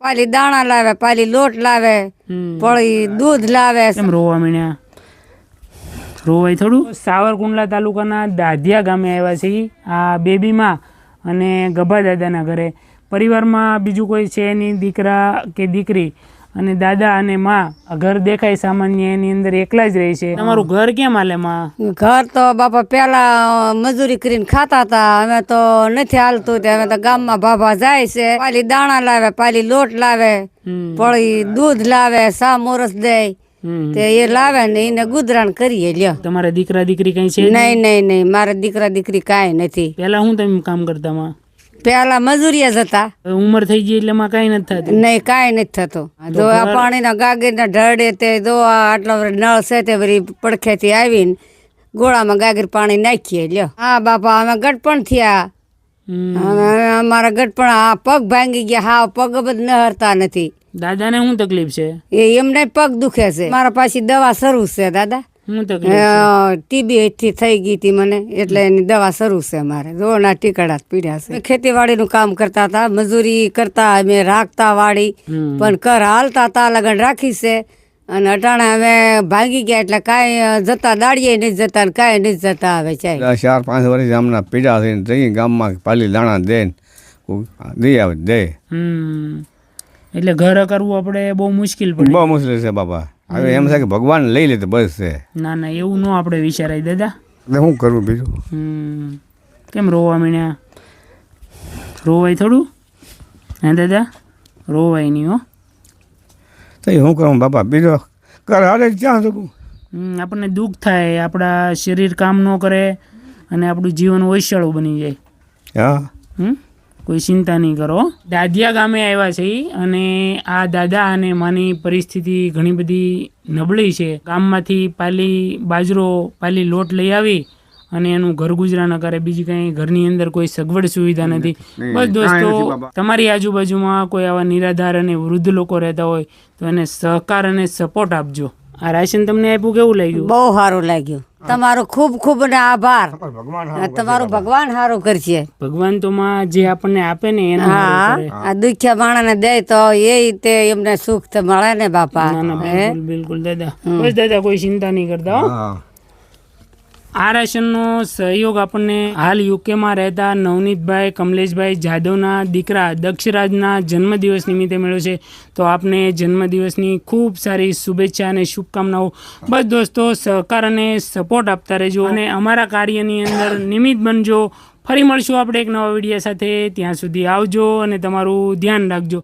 પાલી દાણા લાવે, પાલી લોટ લાવે, પળી દૂધ લાવે. કેમ રોવા મીણ્યા? રોવાય થોડું. સાવરકુંડલા તાલુકાના દાધિયા ગામે આવ્યા છીએ આ બેબીમાં અને ગભા દાદાના ઘરે. પરિવારમાં બીજું કોઈ છે નહીં, દીકરા કે દીકરી અને દાદા અને માં. ઘર દેખાય સામાન્ય, એની અંદર એકલા જ રહે છે. તમારું ઘર કેમ હાલે માં? ઘર તો બાપા પેલા મજૂરી કરીને ખાતા હતા, હવે તો નથી હાલતું. હવે તો ગામમાં બાબા જાય છે, પાલી દાણા લાવે, પાલી લોટ લાવે, પળી દૂધ લાવે, સા મોરસ દે તે એ લાવે ને એને ગુજરાન કરીએ. લ્યો, તમારા દીકરા દીકરી કઈ છે? નહીં નહીં નહીં, મારા દીકરા દીકરી કાંઈ નથી. પેલા હું તમે કામ કરતા માં? પેલા મજૂરિયા જ હતા. ઉંમર થઈ ગઈ એટલે માં કઈ નથી થતું? નહીં, કાંઈ નથી થતું. જો આ પાણીના ગાગીરના ઢળે તે જો આટલો નળ છે તે વળી પડખેથી આવીને ગોળામાં ગાગર પાણી નાખીએ. લ્યો, હા બાપા અમે ગટપણ થયા. અમારા ગટપણ આ પગ ભાંગી ગયા, હા પગ જ ન હરતા નથી. દાદાને શું તકલીફ છે? એમને પગ દુખે છે. મારા પાછી દવા શરૂ છે દાદા. શું તકલીફ? ટીબી થી થઈ ગઈ હતી મને, એટલે એની દવા શરૂ છે મારે. જોના ટીકડા પીડ્યા છે. ખેતીવાડી નું કામ કરતા હતા, મજૂરી કરતા, અમે રાખતા વાડી પણ કર હાલતા તા લગન રાખી છે. અને અટાણે હવે ભાગી ગયા એટલે કાંઈ જતા દાડીએ નથી જતા ને કાંઈ નથી જતા. હવે ચાય 4-5 વર્ષ ગામના પીડા થઈને જઈ ગામમાં પાલી દાણા દે દઈ આવે દે. એટલે ઘર કરવું આપણે બહુ મુશ્કેલ પડે. બહુ મુશ્કેલ છે બાપા. હવે એમ છે કે ભગવાન લઈ લે તો બસ છે. ના ના, એવું ન આપણે વિચારાય દાદા. શું કરવું બીજું? કેમ રોવા મીણ્યા? રોવાય થોડું? હે દાદા? રોવાય નહીં હો. તો શું કરું બાપા, બીજો કર હારે ક્યાં શકું? આપણને દુઃખ થાય, આપણા શરીર કામ ન કરે અને આપણું જીવન વૈશાળું બની જાય. હા, કોઈ ચિંતા નહીં કરો. દાધિયા ગામે આવ્યા છે અને આ દાદા અને માની પરિસ્થિતિ ઘણી બધી નબળી છે. ગામમાંથી પાલી બાજરો, પાલી લોટ લઈ આવી અને એનું ઘર ગુજરાન કરે. બીજી કંઈ ઘરની અંદર કોઈ સગવડ સુવિધા નથી. બસ દોસ્તો, તમારી આજુબાજુમાં કોઈ આવા નિરાધાર અને વૃદ્ધ લોકો રહેતા હોય તો એને સહકાર અને સપોર્ટ આપજો. આ રાશન તમને આપ્યું કેવું લાગ્યું? બહુ સારું લાગ્યું. તમારો ખૂબ ખૂબ આભાર. તમારું ભગવાન સારું કરશે. ભગવાન તો માં જે આપણને આપે ને એના હા, આ દુખ્યા માણસને દે તો એ તે એમને સુખ તો મળે ને બાપા. બિલકુલ બિલકુલ દાદા. બસ દાદા, કોઈ ચિંતા નહીં કરતા હો. આ રાશનનો સહયોગ આપણને હાલ યુકેમાં રહેતા નવનીતભાઈ કમલેશભાઈ જાદવના દીકરા દક્ષરાજના જન્મદિવસ નિમિત્તે મળ્યો છે. તો આપને જન્મદિવસની ખૂબ સારી શુભેચ્છા અને શુભકામનાઓ. બસ દોસ્તો, સહકાર અને સપોર્ટ આપતા રહેજો અને અમારા કાર્યની અંદર નિમિત્ત બનજો. ફરી મળશું આપણે એક નવા વિડીયો સાથે. ત્યાં સુધી આવજો અને તમારું ધ્યાન રાખજો.